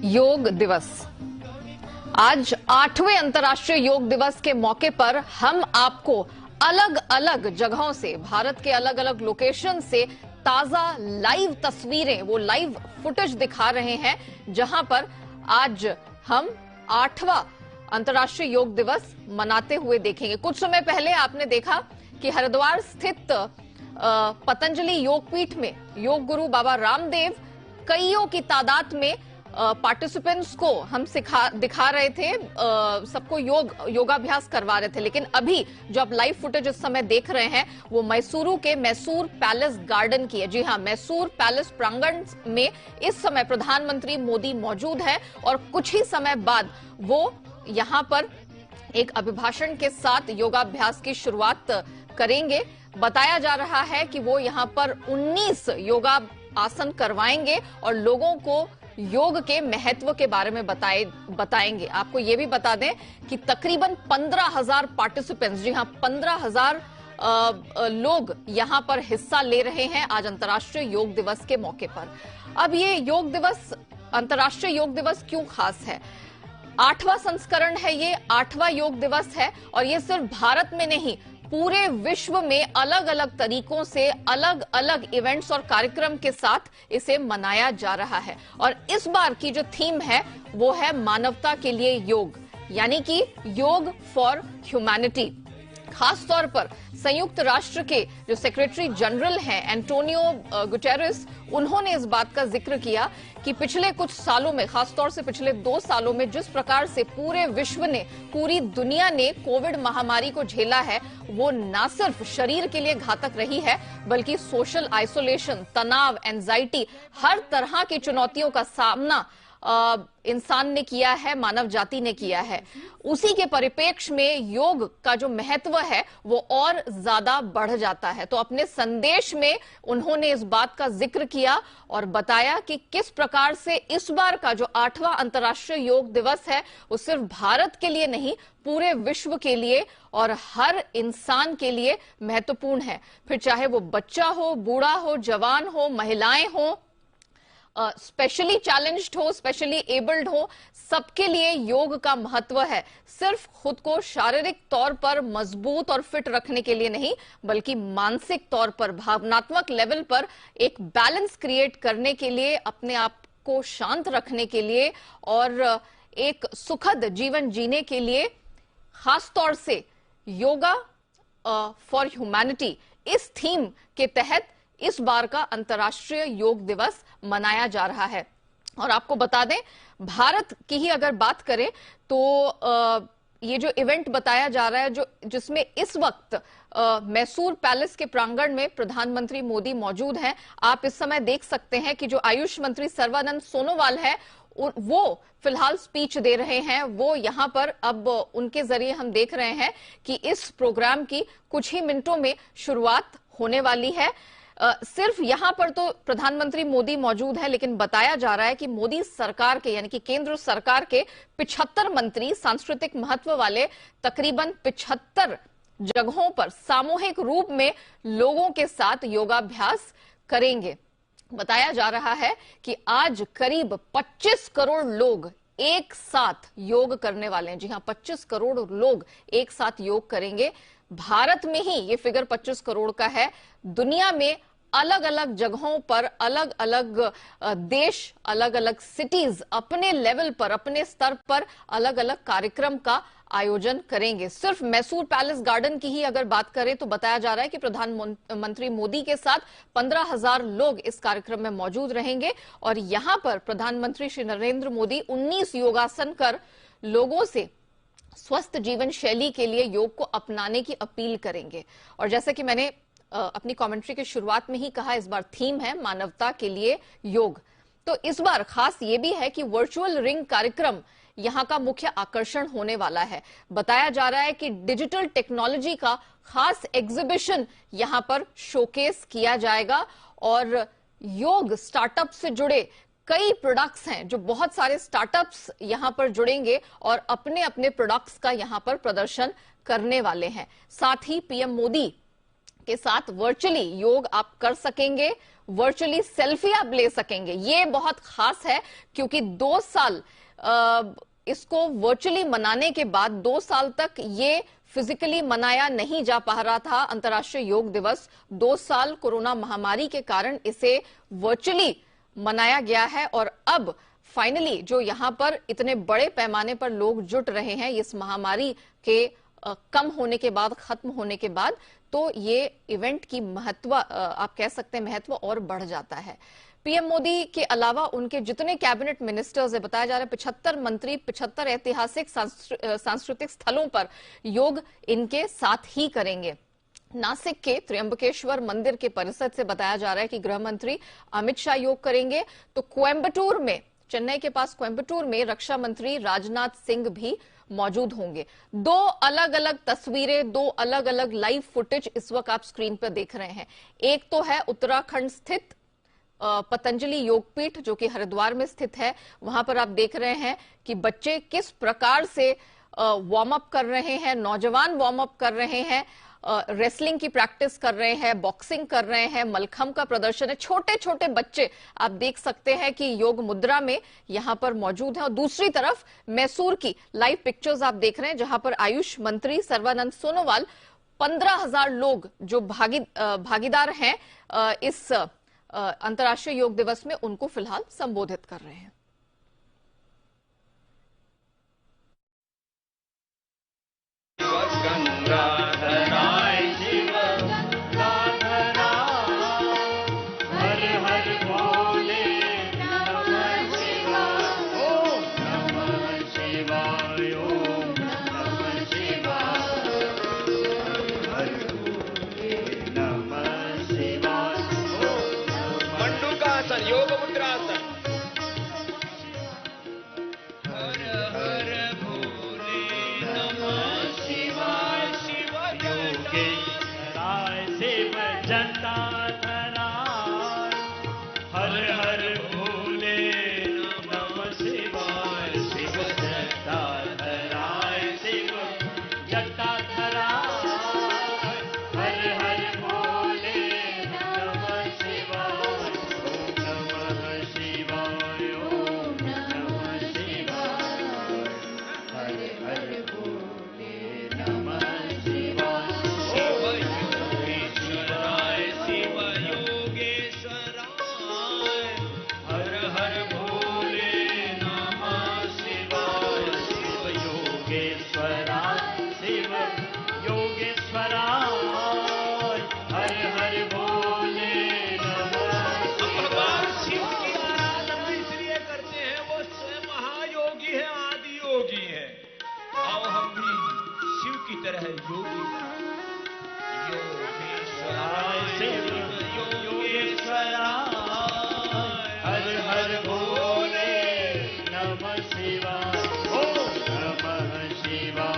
योग दिवस। आज 8वें अंतर्राष्ट्रीय योग दिवस के मौके पर हम आपको अलग अलग जगहों से, भारत के अलग अलग लोकेशन से ताजा लाइव तस्वीरें, वो लाइव फुटेज दिखा रहे हैं, जहां पर आज हम 8वां अंतर्राष्ट्रीय योग दिवस मनाते हुए देखेंगे। कुछ समय पहले आपने देखा कि हरिद्वार स्थित पतंजलि योगपीठ में योग गुरु बाबा रामदेव कईयों की तादाद में पार्टिसिपेंट्स को हम दिखा रहे थे, सबको योगाभ्यास करवा रहे थे। लेकिन अभी जो आप लाइव फुटेज इस समय देख रहे हैं वो मैसूरू के मैसूर पैलेस गार्डन की है। जी हां, मैसूर पैलेस प्रांगण में इस समय प्रधानमंत्री मोदी मौजूद है और कुछ ही समय बाद वो यहां पर एक अभिभाषण के साथ योगाभ्यास की शुरुआत करेंगे। बताया जा रहा है कि वो यहां पर 19 योगा आसन करवाएंगे और लोगों को योग के महत्व के बारे में बताएंगे। आपको ये भी बता दें कि तकरीबन 15,000 पार्टिसिपेंट्स, जी हां 15,000 लोग यहां पर हिस्सा ले रहे हैं आज अंतर्राष्ट्रीय योग दिवस के मौके पर। अब ये योग दिवस, अंतर्राष्ट्रीय योग दिवस क्यों खास है? 8वां संस्करण है, ये 8वां योग दिवस है और ये सिर्फ भारत में नहीं, पूरे विश्व में अलग अलग तरीकों से अलग अलग इवेंट्स और कार्यक्रम के साथ इसे मनाया जा रहा है। और इस बार की जो थीम है वो है मानवता के लिए योग, यानी कि योग फॉर ह्यूमैनिटी। खास तौर पर संयुक्त राष्ट्र के जो सेक्रेटरी जनरल हैं एंटोनियो गुटेरेस, उन्होंने इस बात का जिक्र किया कि पिछले कुछ सालों में, खासतौर से पिछले 2 सालों में जिस प्रकार से पूरे विश्व ने, पूरी दुनिया ने कोविड महामारी को झेला है, वो न सिर्फ शरीर के लिए घातक रही है बल्कि सोशल आइसोलेशन, तनाव, एंजाइटी, हर तरह की चुनौतियों का सामना इंसान ने किया है, मानव जाति ने किया है। उसी के परिप्रेक्ष्य में योग का जो महत्व है वो और ज्यादा बढ़ जाता है। तो अपने संदेश में उन्होंने इस बात का जिक्र किया और बताया कि किस प्रकार से इस बार का जो 8वां अंतर्राष्ट्रीय योग दिवस है वो सिर्फ भारत के लिए नहीं, पूरे विश्व के लिए और हर इंसान के लिए महत्वपूर्ण है। फिर चाहे वो बच्चा हो, बूढ़ा हो, जवान हो, महिलाएं हो, स्पेशली चैलेंज्ड हो, स्पेशली एबल्ड हो, सबके लिए योग का महत्व है। सिर्फ खुद को शारीरिक तौर पर मजबूत और फिट रखने के लिए नहीं, बल्कि मानसिक तौर पर, भावनात्मक लेवल पर एक बैलेंस क्रिएट करने के लिए, अपने आप को शांत रखने के लिए और एक सुखद जीवन जीने के लिए, खास तौर से योगा फॉर ह्यूमैनिटी, इस थीम के तहत इस बार का अंतर्राष्ट्रीय योग दिवस मनाया जा रहा है। और आपको बता दें, भारत की ही अगर बात करें तो ये जो इवेंट बताया जा रहा है, जिसमें इस वक्त मैसूर पैलेस के प्रांगण में प्रधानमंत्री मोदी मौजूद हैं। आप इस समय देख सकते हैं कि जो आयुष मंत्री सर्बानंद सोनोवाल है वो फिलहाल स्पीच दे रहे हैं। वो यहां पर अब उनके जरिए हम देख रहे हैं कि इस प्रोग्राम की कुछ ही मिनटों में शुरुआत होने वाली है। सिर्फ यहां पर तो प्रधानमंत्री मोदी मौजूद है, लेकिन बताया जा रहा है कि मोदी सरकार के, यानी कि केंद्र सरकार के 75 मंत्री सांस्कृतिक महत्व वाले तकरीबन 75 जगहों पर सामूहिक रूप में लोगों के साथ योगाभ्यास करेंगे। बताया जा रहा है कि आज करीब 25 करोड़ लोग एक साथ योग करने वाले हैं। जी हां, 25 करोड़ लोग एक साथ योग करेंगे। भारत में ही ये फिगर 25 करोड़ का है। दुनिया में अलग अलग जगहों पर अलग अलग देश, अलग अलग सिटीज अपने लेवल पर, अपने स्तर पर अलग अलग कार्यक्रम का आयोजन करेंगे। सिर्फ मैसूर पैलेस गार्डन की ही अगर बात करें तो बताया जा रहा है कि प्रधानमंत्री मोदी के साथ 15,000 लोग इस कार्यक्रम में मौजूद रहेंगे और यहां पर प्रधानमंत्री श्री नरेंद्र मोदी 19 योगासन कर लोगों से स्वस्थ जीवन शैली के लिए योग को अपनाने की अपील करेंगे। और जैसा कि मैंने अपनी कमेंट्री की शुरुआत में ही कहा, इस बार थीम है मानवता के लिए योग। तो इस बार खास ये भी है कि वर्चुअल रिंग कार्यक्रम यहां का मुख्य आकर्षण होने वाला है। बताया जा रहा है कि डिजिटल टेक्नोलॉजी का खास एग्जीबिशन यहां पर शोकेस किया जाएगा और योग स्टार्टअप से जुड़े कई प्रोडक्ट्स हैं, जो बहुत सारे स्टार्टअप्स यहां पर जुड़ेंगे और अपने अपने प्रोडक्ट्स का यहां पर प्रदर्शन करने वाले हैं। साथ ही पीएम मोदी के साथ वर्चुअली योग आप कर सकेंगे, वर्चुअली सेल्फी आप ले सकेंगे। ये बहुत खास है क्योंकि 2 साल इसको वर्चुअली मनाने के बाद 2 साल तक ये फिजिकली मनाया नहीं जा पा रहा था अंतर्राष्ट्रीय योग दिवस। 2 साल कोरोना महामारी के कारण इसे वर्चुअली मनाया गया है और अब फाइनली जो यहां पर इतने बड़े पैमाने पर लोग जुट रहे हैं इस महामारी के कम होने के बाद, खत्म होने के बाद, तो ये इवेंट की महत्व, आप कह सकते हैं महत्व और बढ़ जाता है। पीएम मोदी के अलावा उनके जितने कैबिनेट मिनिस्टर्स है, बताया जा रहा है 75 मंत्री 75 ऐतिहासिक सांस्कृतिक स्थलों पर योग इनके साथ ही करेंगे। नासिक के त्र्यंबकेश्वर मंदिर के परिसर से बताया जा रहा है कि गृह मंत्री अमित शाह योग करेंगे। तो कोयंबटूर में, चेन्नई के पास कोयंबटूर में रक्षा मंत्री राजनाथ सिंह भी मौजूद होंगे। 2 अलग अलग तस्वीरें, 2 अलग अलग लाइव फुटेज इस वक्त आप स्क्रीन पर देख रहे हैं। एक तो है उत्तराखंड स्थित पतंजलि योगपीठ जो कि हरिद्वार में स्थित है। वहां पर आप देख रहे हैं कि बच्चे किस प्रकार से वार्म अप कर रहे हैं, नौजवान वार्म अप कर रहे हैं, रेसलिंग की प्रैक्टिस कर रहे हैं, बॉक्सिंग कर रहे हैं, मलखंब का प्रदर्शन है। छोटे छोटे बच्चे आप देख सकते हैं कि योग मुद्रा में यहां पर मौजूद हैं। और दूसरी तरफ मैसूर की लाइव पिक्चर्स आप देख रहे हैं जहां पर आयुष मंत्री सर्बानंद सोनोवाल 15,000 लोग जो भागीदार हैं इस अंतर्राष्ट्रीय योग दिवस में, उनको फिलहाल संबोधित कर रहे हैं। योग मुद्रासन। हर हर भोले नमः शिवाय शिवाय योगेश्वराय शिव जनता धराय। हर हर भोले नमः शिवाय शिव जनता धराय शिव जनता धराय। हर हर भोले नमः शिवाय ओम नमः शिवाय। हर हर भोले नमः शिवाय। योगेश्वराय शिव योगेश्वराय। हर हर भोले नमः शिवाय शिव योगेश्वराय शिव योगेश्वराय। हर हर भोले नमः। भगवान शिव की आराधना इसलिए करते हैं, वो स्वयं महायोगी है, आदि योगी है। आओ हम भी शिव की तरह योगी बने। योगेश्वराय शिव योगेश्वराय। हर हर भोले नमः शिवाय। ओम नमः शिवाय।